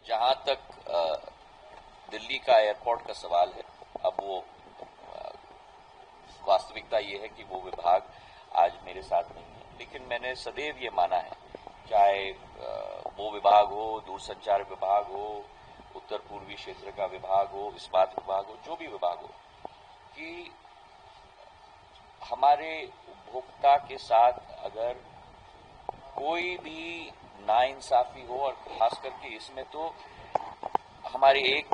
जहां तक दिल्ली का एयरपोर्ट का सवाल है, अब वो वास्तविकता ये है कि वो विभाग आज मेरे साथ नहीं है, लेकिन मैंने सदैव ये माना है, चाहे वो विभाग हो, दूरसंचार विभाग हो, उत्तर पूर्वी क्षेत्र का विभाग हो, इस्पात विभाग हो, जो भी विभाग हो, कि हमारे उपभोक्ता के साथ अगर कोई भी नाइंसाफी हो, और खास करके इसमें तो हमारे एक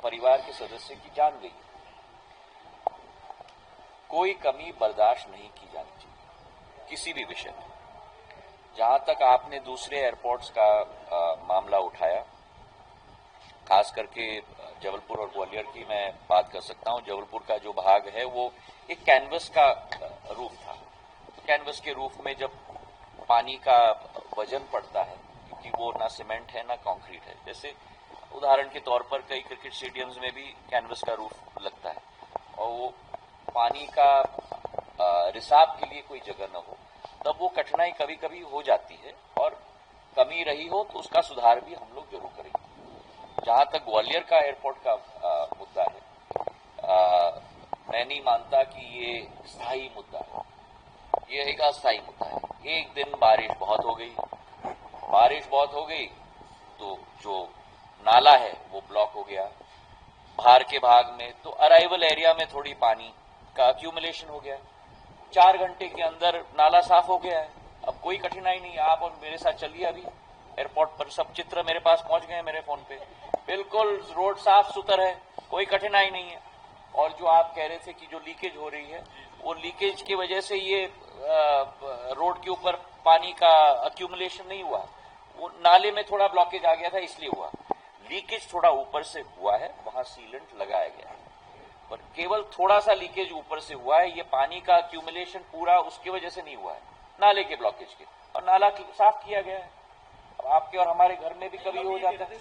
परिवार के सदस्य की जान गई, कोई कमी बर्दाश्त नहीं की जानी चाहिए किसी भी विषय में। जहां तक आपने दूसरे एयरपोर्ट्स का मामला उठाया, खास करके जबलपुर और ग्वालियर की मैं बात कर सकता हूं। जबलपुर का जो भाग है वो एक कैनवस का रूप था। कैनवस के रूप में जब पानी का वजन पड़ता है, क्योंकि वो ना सीमेंट है ना कंक्रीट है, जैसे उदाहरण के तौर पर कई क्रिकेट स्टेडियम्स में भी कैनवस का रूफ लगता है, और वो पानी का रिसाव के लिए कोई जगह न हो, तब वो कठिनाई कभी कभी हो जाती है, और कमी रही हो तो उसका सुधार भी हम लोग जरूर करेंगे। जहां तक ग्वालियर का एयरपोर्ट का मुद्दा है, मैं नहीं मानता कि ये स्थायी मुद्दा है, ये एक अस्थायी मुद्दा है। एक दिन बारिश बहुत हो गई तो जो नाला है वो ब्लॉक हो गया, बाहर के भाग में तो अराइवल एरिया में थोड़ी पानी का अक्यूमुलेशन हो गया, 4 घंटे के अंदर नाला साफ हो गया है। अब कोई कठिनाई नहीं, आप और मेरे साथ चलिए, अभी एयरपोर्ट पर सब चित्र मेरे पास पहुंच गए हैं मेरे फोन पे, बिल्कुल रोड साफ सुथरा है, कोई कठिनाई नहीं है। और जो आप कह रहे थे कि जो लीकेज हो रही है, वो लीकेज की वजह से ये रोड के ऊपर पानी का अक्यूमुलेशन नहीं हुआ, वो नाले में थोड़ा ब्लॉकेज आ गया था इसलिए हुआ। लीकेज थोड़ा ऊपर से हुआ है, वहां सीलेंट लगाया गया है, पर केवल थोड़ा सा लीकेज ऊपर से हुआ है। ये पानी का अक्यूमुलेशन पूरा उसकी वजह से नहीं हुआ है, नाले के ब्लॉकेज के, और नाला साफ किया गया है। अब आपके और हमारे घर में भी कभी हो जाता है,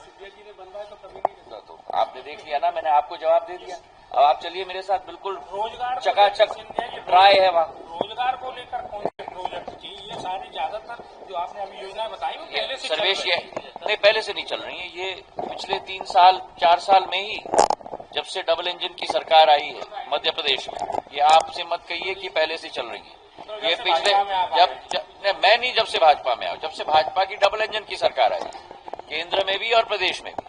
तो आपने देख लिया ना, मैंने आपको जवाब दे दिया। अब आप चलिए मेरे साथ, बिल्कुल रोजगार चकाचक ट्राई है वहाँ। रोजगार को लेकर कौन से प्रोजेक्ट चाहिए? ये सारी ज्यादातर जो आपने अभी योजनाएं बताई वो पहले से सर्वेश ये नहीं, पहले से नहीं चल रही है, ये पिछले 3-4 साल में ही, जब से डबल इंजन की सरकार आई है मध्य प्रदेश में, ये आपसे मत कहिए कि पहले से चल रही है। ये पिछले जब से भाजपा में आया, जब से भाजपा की डबल इंजन की सरकार आई, केंद्र में भी और प्रदेश में भी,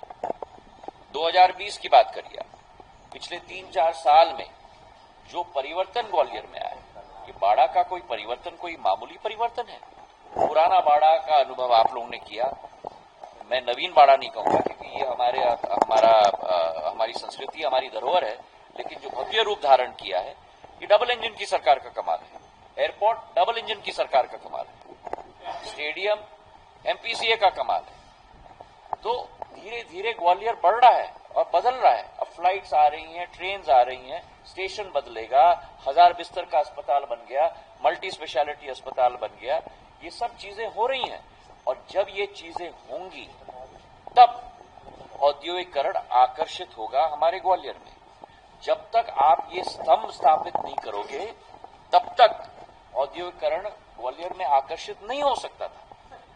2020 की बात करिए, पिछले 3-4 साल में जो परिवर्तन ग्वालियर में आया, ये बाड़ा का कोई परिवर्तन कोई मामूली परिवर्तन है। पुराना बाड़ा का अनुभव आप लोगों ने किया, मैं नवीन बाड़ा नहीं कहूंगा, क्योंकि ये हमारी संस्कृति, हमारी धरोहर है, लेकिन जो भव्य रूप धारण किया है, ये डबल इंजन की सरकार का कमाल है। एयरपोर्ट डबल इंजन की सरकार का कमाल है, स्टेडियम एमपीसीए का कमाल है। तो धीरे धीरे ग्वालियर बढ़ रहा है और बदल रहा है। अब फ्लाइट्स आ रही हैं, ट्रेन्स आ रही हैं, स्टेशन बदलेगा, 1000 बिस्तर का अस्पताल बन गया, मल्टी स्पेशलिटी अस्पताल बन गया, ये सब चीजें हो रही हैं। और जब ये चीजें होंगी तब औद्योगिकरण आकर्षित होगा हमारे ग्वालियर में। जब तक आप ये स्तंभ स्थापित नहीं करोगे, तब तक औद्योगिकरण ग्वालियर में आकर्षित नहीं हो सकता था।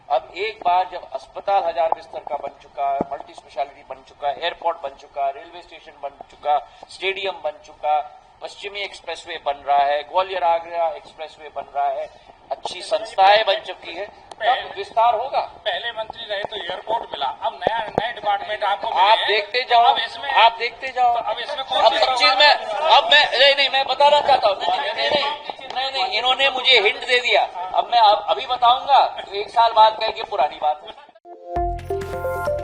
अब एक बार जब अस्पताल 1000 बिस्तर का बन चुका, मल्टी स्पेशलिटी बन चुका, एयरपोर्ट बन चुका, रेलवे स्टेशन बन चुका, स्टेडियम बन चुका, पश्चिमी एक्सप्रेसवे बन रहा है, ग्वालियर आगरा एक्सप्रेसवे बन रहा है, अच्छी संस्थाएं बन चुकी है, तब विस्तार होगा। पहले मंत्री रहे तो एयरपोर्ट मिला, अब नया डिपार्टमेंट आपको आप देखते जाओ, आप देखते जाओ। अब इसमें कौन अब एक चीज मैं बताना चाहता हूँ, नहीं, इन्होंने मुझे हिंट दे दिया, अब मैं अभी बताऊंगा तो 1 साल बाद कहेंगे पुरानी बात है।